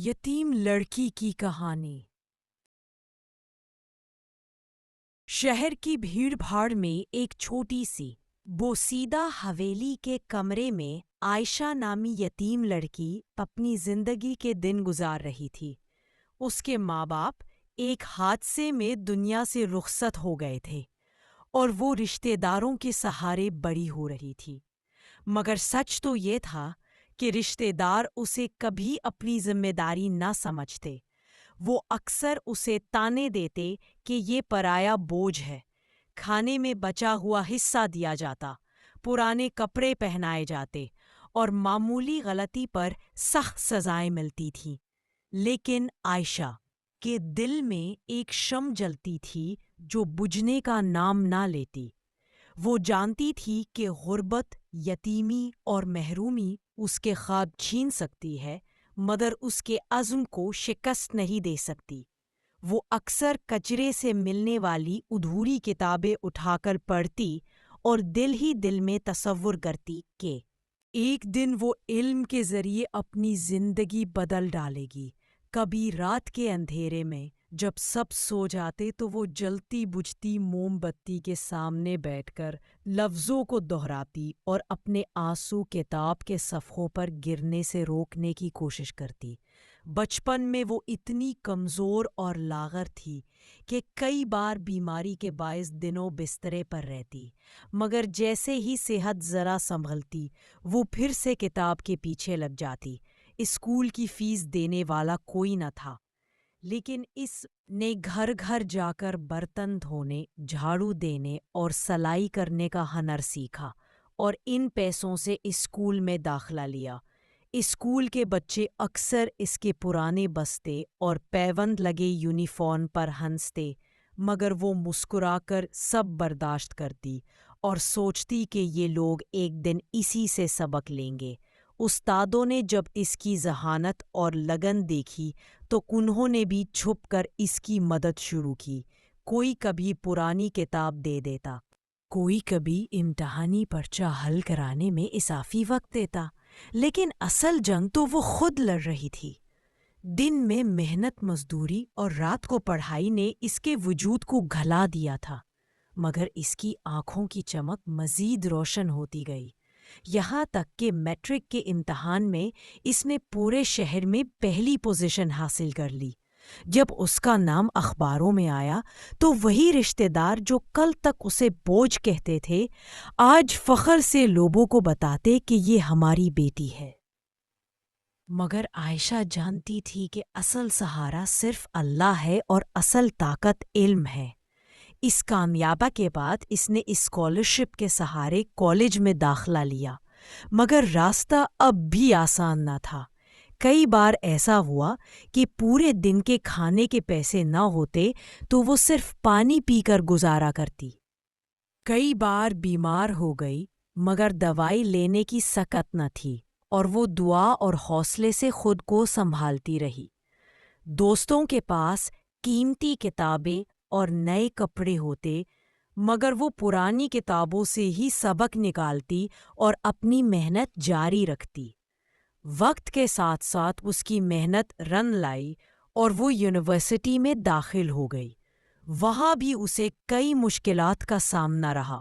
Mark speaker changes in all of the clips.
Speaker 1: یتیم لڑکی کی کہانی۔ شہر کی بھیڑ بھاڑ میں ایک چھوٹی سی بوسیدہ حویلی کے کمرے میں عائشہ نامی یتیم لڑکی اپنی زندگی کے دن گزار رہی تھی۔ اس کے ماں باپ ایک حادثے میں دنیا سے رخصت ہو گئے تھے اور وہ رشتہ داروں کے سہارے بڑی ہو رہی تھی، مگر سچ تو یہ تھا کہ رشتہ دار اسے کبھی اپنی ذمہ داری نہ سمجھتے۔ وہ اکثر اسے طعنے دیتے کہ یہ پرایا بوجھ ہے، کھانے میں بچا ہوا حصہ دیا جاتا، پرانے کپڑے پہنائے جاتے اور معمولی غلطی پر سخت سزائیں ملتی تھیں۔ لیکن عائشہ کے دل میں ایک شمع جلتی تھی جو بجھنے کا نام نہ لیتی۔ وہ جانتی تھی کہ غربت، یتیمی اور محرومی اس کے خواب چھین سکتی ہے، مگر اس کے عزم کو شکست نہیں دے سکتی۔ وہ اکثر کچرے سے ملنے والی ادھوری کتابیں اٹھا کر پڑھتی اور دل ہی دل میں تصور کرتی کہ ایک دن وہ علم کے ذریعے اپنی زندگی بدل ڈالے گی۔ کبھی رات کے اندھیرے میں جب سب سو جاتے تو وہ جلتی بجھتی موم بتی کے سامنے بیٹھ کر لفظوں کو دہراتی اور اپنے آنسو کتاب کے صفحوں پر گرنے سے روکنے کی کوشش کرتی۔ بچپن میں وہ اتنی کمزور اور لاغر تھی کہ کئی بار بیماری کے باعث دنوں بسترے پر رہتی، مگر جیسے ہی صحت ذرا سنبھلتی وہ پھر سے کتاب کے پیچھے لگ جاتی۔ اسکول کی فیس دینے والا کوئی نہ تھا، لیکن اس نے گھر گھر جا کر برتن دھونے، جھاڑو دینے اور سلائی کرنے کا ہنر سیکھا اور ان پیسوں سے اسکول میں داخلہ لیا۔ اسکول کے بچے اکثر اس کے پرانے بستے اور پیوند لگے یونیفارم پر ہنستے، مگر وہ مسکرا کر سب برداشت کرتی اور سوچتی کہ یہ لوگ ایک دن اسی سے سبق لیں گے۔ استادوں نے جب اس کی ذہانت اور لگن دیکھی تو انہوں نے بھی چھپ کر اس کی مدد شروع کی۔ کوئی کبھی پرانی کتاب دے دیتا، کوئی کبھی امتحانی پرچہ حل کرانے میں اضافی وقت دیتا، لیکن اصل جنگ تو وہ خود لڑ رہی تھی۔ دن میں محنت مزدوری اور رات کو پڑھائی نے اس کے وجود کو گھلا دیا تھا، مگر اس کی آنکھوں کی چمک مزید روشن ہوتی گئی، یہاں تک کہ میٹرک کے امتحان میں اس نے پورے شہر میں پہلی پوزیشن حاصل کر لی۔ جب اس کا نام اخباروں میں آیا تو وہی رشتہ دار جو کل تک اسے بوجھ کہتے تھے، آج فخر سے لوگوں کو بتاتے کہ یہ ہماری بیٹی ہے۔ مگر عائشہ جانتی تھی کہ اصل سہارا صرف اللہ ہے اور اصل طاقت علم ہے۔ اس کامیابی کے بعد اس نے اسکالرشپ کے سہارے کالج میں داخلہ لیا، مگر راستہ اب بھی آسان نہ تھا۔ کئی بار ایسا ہوا کہ پورے دن کے کھانے کے پیسے نہ ہوتے تو وہ صرف پانی پی کر گزارا کرتی۔ کئی بار بیمار ہو گئی، مگر دوائی لینے کی سکت نہ تھی اور وہ دعا اور حوصلے سے خود کو سنبھالتی رہی۔ دوستوں کے پاس قیمتی کتابیں اور نئے کپڑے ہوتے، مگر وہ پرانی کتابوں سے ہی سبق نکالتی اور اپنی محنت جاری رکھتی۔ وقت کے ساتھ ساتھ اس کی محنت رن لائی اور وہ یونیورسٹی میں داخل ہو گئی۔ وہاں بھی اسے کئی مشکلات کا سامنا رہا،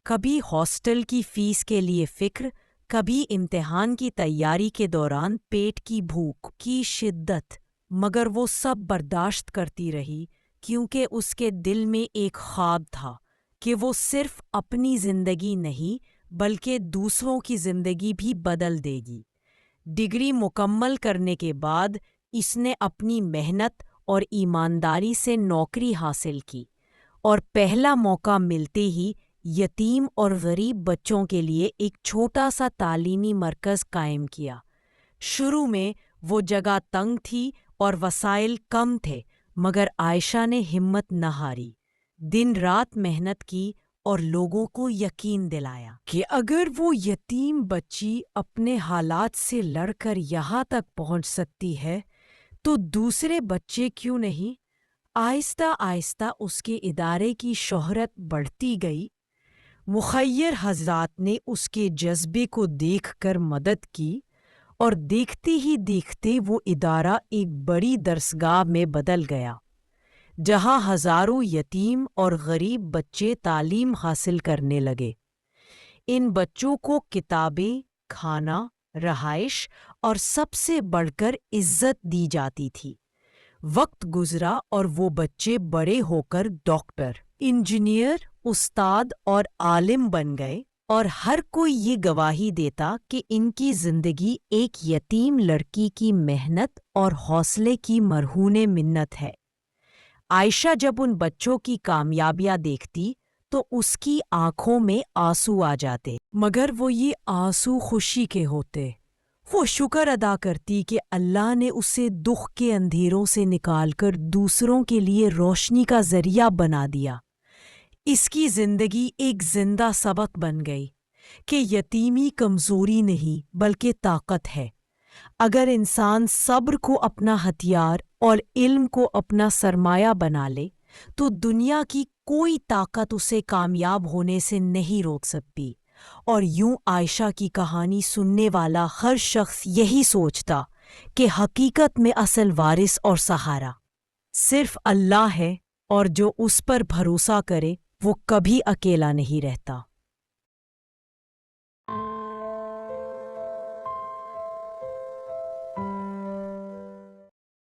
Speaker 1: کبھی ہاسٹل کی فیس کے لیے فکر، کبھی امتحان کی تیاری کے دوران پیٹ کی بھوک کی شدت، مگر وہ سب برداشت کرتی رہی کیونکہ اس کے دل میں ایک خواب تھا کہ وہ صرف اپنی زندگی نہیں بلکہ دوسروں کی زندگی بھی بدل دے گی۔ ڈگری مکمل کرنے کے بعد اس نے اپنی محنت اور ایمانداری سے نوکری حاصل کی اور پہلا موقع ملتے ہی یتیم اور غریب بچوں کے لیے ایک چھوٹا سا تعلیمی مرکز قائم کیا۔ شروع میں وہ جگہ تنگ تھی اور وسائل کم تھے، مگر عائشہ نے ہمت نہ ہاری، دن رات محنت کی اور لوگوں کو یقین دلایا کہ اگر وہ یتیم بچی اپنے حالات سے لڑ کر یہاں تک پہنچ سکتی ہے تو دوسرے بچے کیوں نہیں۔ آہستہ آہستہ اس کے ادارے کی شہرت بڑھتی گئی۔ مخیر حضرات نے اس کے جذبے کو دیکھ کر مدد کی اور دیکھتے ہی دیکھتے وہ ادارہ ایک بڑی درسگاہ میں بدل گیا، جہاں ہزاروں یتیم اور غریب بچے تعلیم حاصل کرنے لگے۔ ان بچوں کو کتابیں، کھانا، رہائش اور سب سے بڑھ کر عزت دی جاتی تھی۔ وقت گزرا اور وہ بچے بڑے ہو کر ڈاکٹر، انجینئر، استاد اور عالم بن گئے، اور ہر کوئی یہ گواہی دیتا کہ ان کی زندگی ایک یتیم لڑکی کی محنت اور حوصلے کی مرہون منت ہے۔ عائشہ جب ان بچوں کی کامیابیاں دیکھتی تو اس کی آنکھوں میں آنسو آ جاتے، مگر وہ یہ آنسو خوشی کے ہوتے۔ وہ شکر ادا کرتی کہ اللہ نے اسے دکھ کے اندھیروں سے نکال کر دوسروں کے لیے روشنی کا ذریعہ بنا دیا۔ اس کی زندگی ایک زندہ سبق بن گئی کہ یتیمی کمزوری نہیں بلکہ طاقت ہے۔ اگر انسان صبر کو اپنا ہتھیار اور علم کو اپنا سرمایہ بنا لے تو دنیا کی کوئی طاقت اسے کامیاب ہونے سے نہیں روک سکتی۔ اور یوں عائشہ کی کہانی سننے والا ہر شخص یہی سوچتا کہ حقیقت میں اصل وارث اور سہارا صرف اللہ ہے، اور جو اس پر بھروسہ کرے وہ کبھی اکیلا نہیں رہتا۔